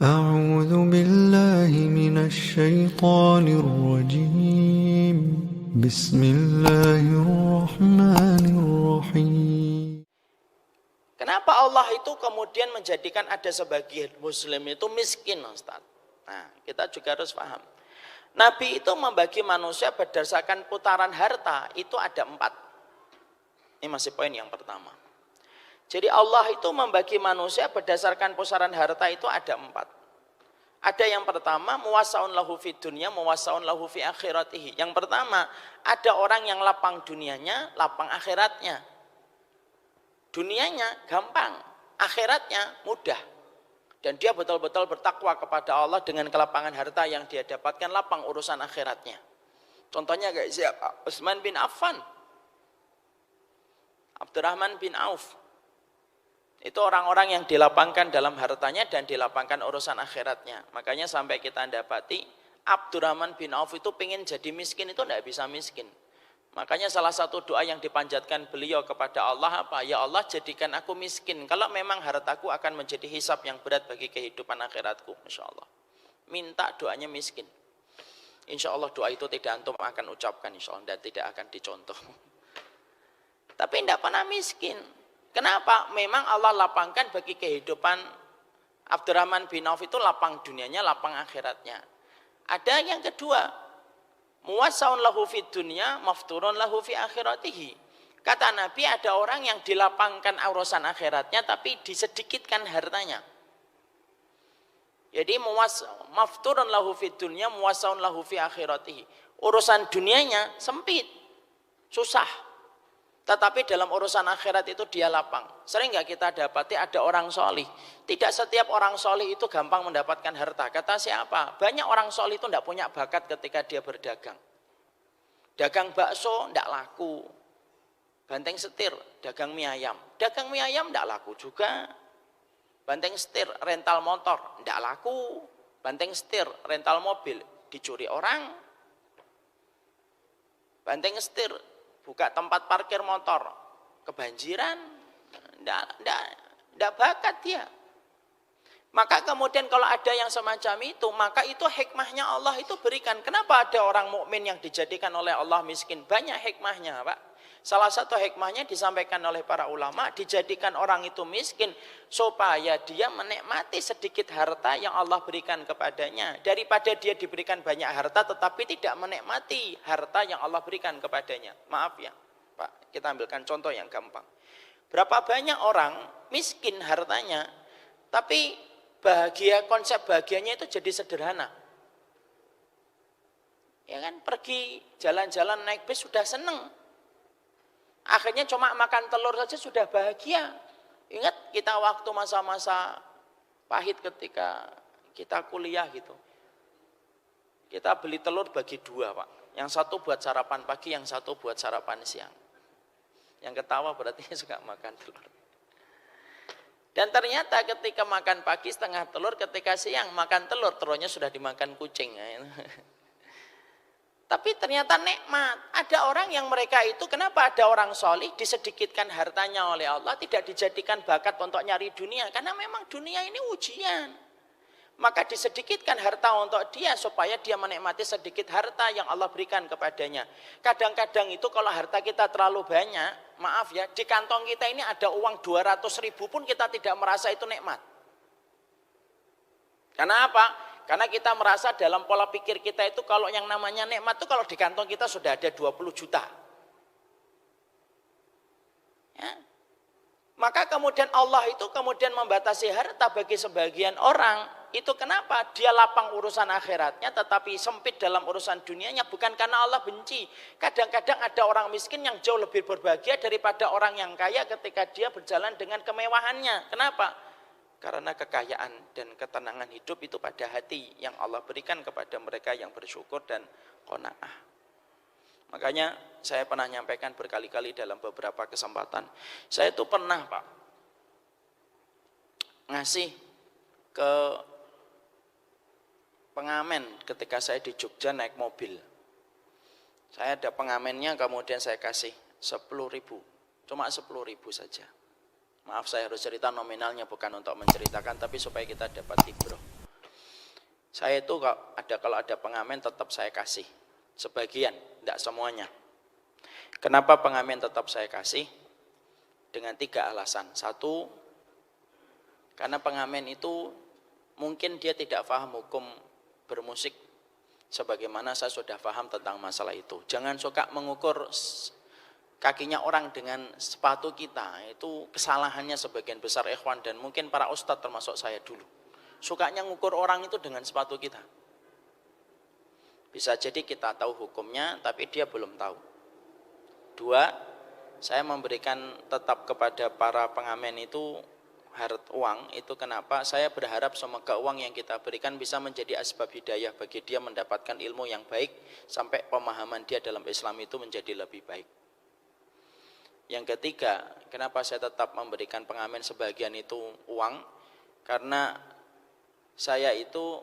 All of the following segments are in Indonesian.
أعوذ بالله من الشيطان الرجيم بسم الله الرحمن الرحيم. Kenapa Allah itu kemudian menjadikan ada sebagian muslim itu miskin, Ustaz? Nah, kita juga harus paham. Nabi itu membagi manusia berdasarkan putaran harta, itu ada 4. Ini masih poin yang pertama. Jadi Allah itu membagi manusia berdasarkan pusaran harta itu ada 4. Ada yang pertama, muwasaun lahu fid dunya, muwasaun lahu fi akhiratihi. Yang pertama, ada orang yang lapang dunianya, lapang akhiratnya. Dunianya gampang, akhiratnya mudah. Dan dia betul-betul bertakwa kepada Allah dengan kelapangan harta yang dia dapatkan, lapang urusan akhiratnya. Contohnya kayak siapa? Utsman bin Affan, Abdurrahman bin Auf. Itu orang-orang yang dilapangkan dalam hartanya dan dilapangkan urusan akhiratnya. Makanya sampai kita dapati Abdurrahman bin Auf itu pengen jadi miskin, itu tidak bisa miskin. Makanya salah satu doa yang dipanjatkan beliau kepada Allah apa? Ya Allah, jadikan aku miskin. Kalau memang hartaku akan menjadi hisab yang berat bagi kehidupan akhiratku. Insya Allah. Minta doanya miskin. Insya Allah doa itu tidak antum akan ucapkan, insya Allah, dan tidak akan dicontoh. Tapi tidak pernah miskin. Kenapa? Memang Allah lapangkan bagi kehidupan Abdurrahman bin Auf itu lapang dunianya, lapang akhiratnya. Ada yang kedua, muwasaun lahu fid dunya, mafturun lahu fi akhiratihi. Kata Nabi, ada orang yang dilapangkan urusan akhiratnya tapi disedikitkan hartanya. Jadi mafturun lahu fid dunya, muwasaun lahu fi akhiratihi. Urusan dunianya sempit, susah. Tetapi dalam urusan akhirat itu dia lapang. Sering nggak kita dapati ada orang solih. Tidak setiap orang solih itu gampang mendapatkan harta. Kata siapa? Banyak orang solih itu tidak punya bakat ketika dia berdagang. Dagang bakso tidak laku. Banteng setir, dagang mie ayam. Dagang mie ayam tidak laku juga. Banteng setir, rental motor, tidak laku. Banteng setir, rental mobil, dicuri orang. Banteng setir, buka tempat parkir motor, kebanjiran, tidak bakat dia. Maka kemudian kalau ada yang semacam itu, maka itu hikmahnya Allah itu berikan. Kenapa ada orang mukmin yang dijadikan oleh Allah miskin? Banyak hikmahnya, Pak. Salah satu hikmahnya disampaikan oleh para ulama, dijadikan orang itu miskin supaya dia menikmati sedikit harta yang Allah berikan kepadanya. Daripada dia diberikan banyak harta tetapi tidak menikmati harta yang Allah berikan kepadanya. Maaf ya, Pak, kita ambilkan contoh yang gampang. Berapa banyak orang miskin hartanya, tapi bahagia, konsep bahagianya itu jadi sederhana. Ya kan, pergi jalan-jalan naik bis sudah seneng. Akhirnya cuma makan telur saja sudah bahagia. Ingat kita waktu masa-masa pahit ketika kita kuliah gitu. Kita beli telur bagi 2, Pak. Yang satu buat sarapan pagi, yang satu buat sarapan siang. Yang ketawa berarti suka makan telur. Dan ternyata ketika makan pagi setengah telur, ketika siang makan telur, telurnya sudah dimakan kucing. Tapi ternyata nikmat. Ada orang yang mereka itu, kenapa ada orang solih disedikitkan hartanya oleh Allah, tidak dijadikan bakat untuk nyari dunia. Karena memang dunia ini ujian. Maka disedikitkan harta untuk dia supaya dia menikmati sedikit harta yang Allah berikan kepadanya. Kadang-kadang itu kalau harta kita terlalu banyak, maaf ya, di kantong kita ini ada uang 200.000 pun kita tidak merasa itu nikmat. Karena apa? Karena kita merasa dalam pola pikir kita itu kalau yang namanya nikmat itu kalau di kantong kita sudah ada 20 juta. Ya. Maka kemudian Allah itu kemudian membatasi harta bagi sebagian orang. Itu kenapa? Dia lapang urusan akhiratnya tetapi sempit dalam urusan dunianya, bukan karena Allah benci. Kadang-kadang ada orang miskin yang jauh lebih berbahagia daripada orang yang kaya ketika dia berjalan dengan kemewahannya. Kenapa? Karena kekayaan dan ketenangan hidup itu pada hati yang Allah berikan kepada mereka yang bersyukur dan qanaah. Makanya saya pernah nyampaikan berkali-kali dalam beberapa kesempatan. Saya itu pernah, Pak, ngasih ke pengamen ketika saya di Jogja naik mobil. Saya ada pengamennya, kemudian saya kasih 10.000, cuma 10.000 saja. Maaf, saya harus cerita nominalnya bukan untuk menceritakan, tapi supaya kita dapat ibroh. Saya itu kalau ada pengamen tetap saya kasih. Sebagian, tidak semuanya. Kenapa pengamen tetap saya kasih? Dengan 3 alasan. 1, karena pengamen itu mungkin dia tidak paham hukum bermusik sebagaimana saya sudah paham tentang masalah itu. Jangan suka mengukur kakinya orang dengan sepatu kita. Itu kesalahannya sebagian besar ikhwan dan mungkin para ustadz termasuk saya dulu. Sukanya ngukur orang itu dengan sepatu kita. Bisa jadi kita tahu hukumnya tapi dia belum tahu. 2, saya memberikan tetap kepada para pengamen itu uang. Itu kenapa? Saya berharap semoga uang yang kita berikan bisa menjadi asbab hidayah bagi dia mendapatkan ilmu yang baik sampai pemahaman dia dalam Islam itu menjadi lebih baik. Yang ketiga, kenapa saya tetap memberikan pengamen sebagian itu uang? Karena saya itu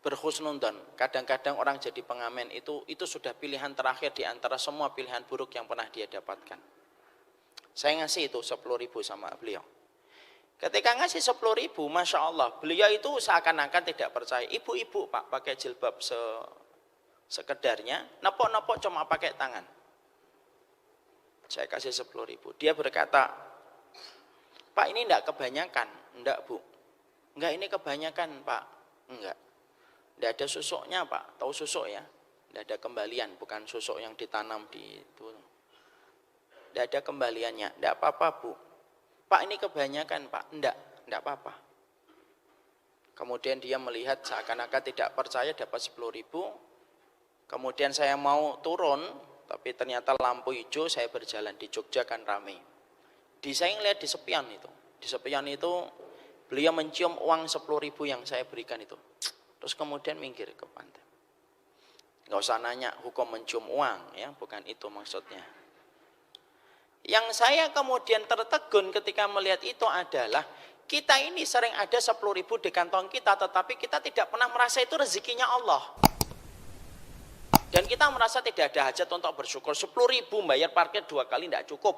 berhusnuzon. Kadang-kadang orang jadi pengamen itu sudah pilihan terakhir di antara semua pilihan buruk yang pernah dia dapatkan. Saya ngasih itu 10.000 sama beliau. Ketika ngasih 10.000, Masya Allah, beliau itu seakan-akan tidak percaya. Ibu-ibu Pak, pakai jilbab sekedarnya, nepok-nepok cuma pakai tangan. Saya kasih 10.000. Dia berkata, Pak ini enggak kebanyakan. Enggak Bu. Enggak, ini kebanyakan Pak. Enggak. Enggak ada susuknya Pak. Tahu susuk ya? Enggak ada kembalian. Bukan susuk yang ditanam di itu. Enggak ada kembaliannya. Enggak apa-apa Bu. Pak ini kebanyakan Pak. Enggak apa-apa. Kemudian dia melihat seakan-akan tidak percaya dapat 10.000. Kemudian saya mau turun. Tapi ternyata lampu hijau, saya berjalan di Jogja kan ramai. Saya ngeliat di sepian itu. Di sepian itu beliau mencium uang 10.000 yang saya berikan itu. Terus kemudian minggir ke pantai. Gak usah nanya hukum mencium uang, ya, bukan itu maksudnya. Yang saya kemudian tertegun ketika melihat itu adalah kita ini sering ada 10.000 di kantong kita, tetapi kita tidak pernah merasa itu rezekinya Allah. Dan kita merasa tidak ada hajat untuk bersyukur. 10.000 bayar parkir 2 kali tidak cukup.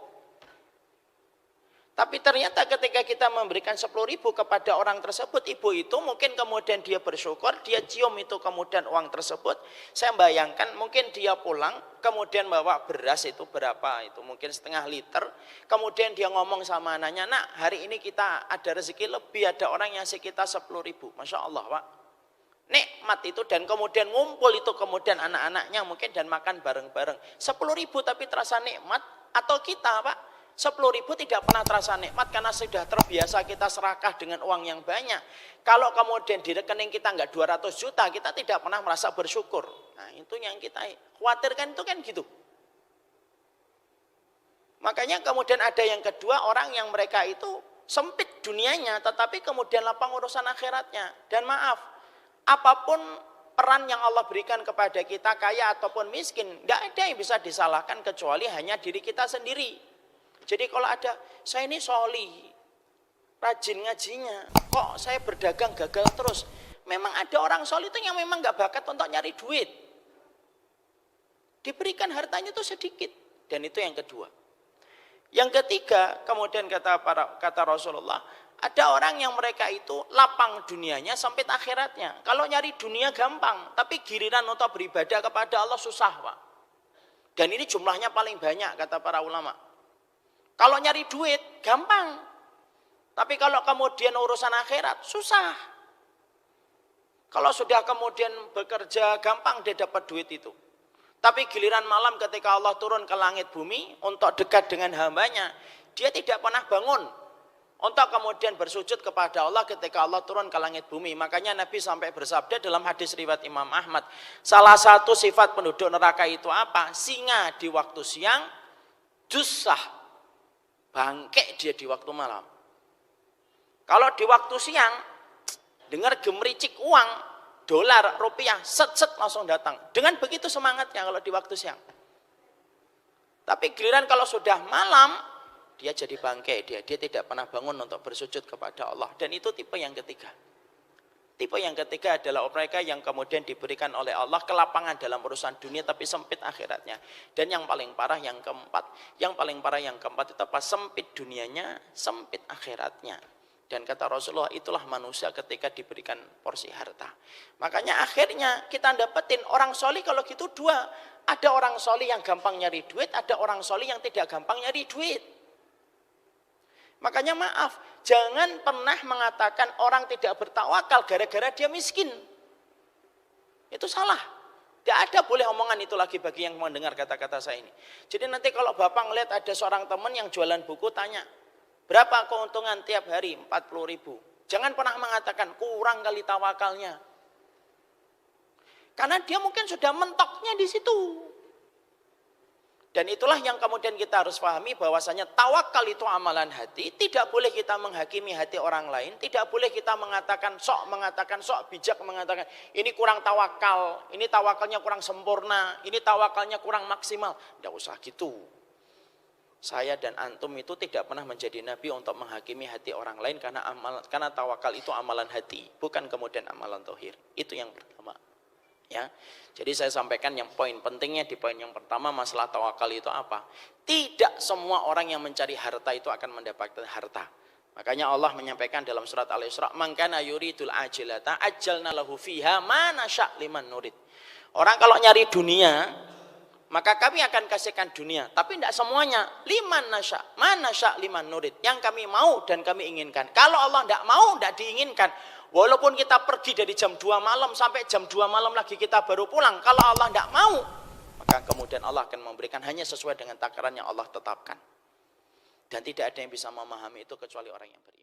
Tapi ternyata ketika kita memberikan 10.000 kepada orang tersebut, ibu itu mungkin kemudian dia bersyukur, dia cium itu kemudian uang tersebut. Saya bayangkan mungkin dia pulang, kemudian bawa beras itu berapa itu, mungkin 0,5 liter. Kemudian dia ngomong sama anaknya, Nak hari ini kita ada rezeki lebih, ada orang yang ngasih kita 10.000. Masya Allah Pak. Nikmat itu dan kemudian ngumpul itu kemudian anak-anaknya mungkin dan makan bareng-bareng. 10.000 tapi terasa nikmat atau kita Pak? 10.000 tidak pernah terasa nikmat karena sudah terbiasa kita serakah dengan uang yang banyak. Kalau kemudian di rekening kita enggak 200 juta, kita tidak pernah merasa bersyukur. Nah itu yang kita khawatirkan itu kan gitu. Makanya kemudian ada yang kedua, orang yang mereka itu sempit dunianya tetapi kemudian lapang urusan akhiratnya. Dan maaf, apapun peran yang Allah berikan kepada kita, kaya ataupun miskin, enggak ada yang bisa disalahkan kecuali hanya diri kita sendiri. Jadi kalau ada, saya ini sholih, rajin ngajinya, kok saya berdagang gagal terus. Memang ada orang sholih itu yang memang gak bakat untuk nyari duit. Diberikan hartanya itu sedikit. Dan itu yang kedua. Yang ketiga, kemudian kata Rasulullah, ada orang yang mereka itu lapang dunianya sampai akhiratnya. Kalau nyari dunia gampang, tapi giliran untuk beribadah kepada Allah susah Pak. Dan ini jumlahnya paling banyak kata para ulama. Kalau nyari duit gampang, tapi kalau kemudian urusan akhirat susah. Kalau sudah kemudian bekerja gampang dia dapat duit itu. Tapi giliran malam ketika Allah turun ke langit bumi untuk dekat dengan hambanya, dia tidak pernah bangun untuk kemudian bersujud kepada Allah ketika Allah turun ke langit bumi. Makanya Nabi sampai bersabda dalam hadis riwayat Imam Ahmad, salah satu sifat penduduk neraka itu apa? Singa di waktu siang, jusah. Bangkek dia di waktu malam. Kalau di waktu siang, dengar gemericik uang, dolar, rupiah, set-set langsung datang. Dengan begitu semangatnya kalau di waktu siang. Tapi giliran kalau sudah malam, dia jadi bangkek dia tidak pernah bangun untuk bersujud kepada Allah. Dan itu tipe yang ketiga. Tipe yang ketiga adalah mereka yang kemudian diberikan oleh Allah kelapangan dalam urusan dunia tapi sempit akhiratnya. Dan yang paling parah yang keempat. Yang paling parah yang keempat itu apa? Sempit dunianya, sempit akhiratnya. Dan kata Rasulullah, itulah manusia ketika diberikan porsi harta. Makanya akhirnya kita dapetin orang solih kalau gitu dua. Ada orang solih yang gampang nyari duit, ada orang solih yang tidak gampang nyari duit. Makanya maaf, jangan pernah mengatakan orang tidak bertawakal gara-gara dia miskin. Itu salah. Tidak ada boleh omongan itu lagi bagi yang mendengar kata-kata saya ini. Jadi nanti kalau Bapak ngeliat ada seorang teman yang jualan buku, tanya, berapa keuntungan tiap hari? 40.000. Jangan pernah mengatakan kurang kali tawakalnya. Karena dia mungkin sudah mentoknya di situ. Dan itulah yang kemudian kita harus pahami bahwasanya tawakal itu amalan hati. Tidak boleh kita menghakimi hati orang lain. Tidak boleh kita mengatakan sok bijak mengatakan ini kurang tawakal, ini tawakalnya kurang sempurna, ini tawakalnya kurang maksimal. Tidak usah gitu. Saya dan antum itu tidak pernah menjadi nabi untuk menghakimi hati orang lain karena tawakal itu amalan hati, bukan kemudian amalan tohir. Itu yang pertama. Ya, jadi saya sampaikan yang poin pentingnya di poin yang pertama masalah tawakal itu apa? Tidak semua orang yang mencari harta itu akan mendapatkan harta. Makanya Allah menyampaikan dalam surat Al-Isra, "Man kana yuridul ajilata ajjalna lahu fiha ma nasya' liman nurid." Orang kalau nyari dunia, maka kami akan kasihkan dunia, tapi tidak semuanya. Liman nasya', ma nasya' liman nurid. Yang kami mau dan kami inginkan. Kalau Allah tidak mau, tidak diinginkan. Walaupun kita pergi dari jam 2 malam sampai jam 2 malam lagi kita baru pulang. Kalau Allah tidak mau, maka kemudian Allah akan memberikan hanya sesuai dengan takaran yang Allah tetapkan. Dan tidak ada yang bisa memahami itu kecuali orang yang beriman.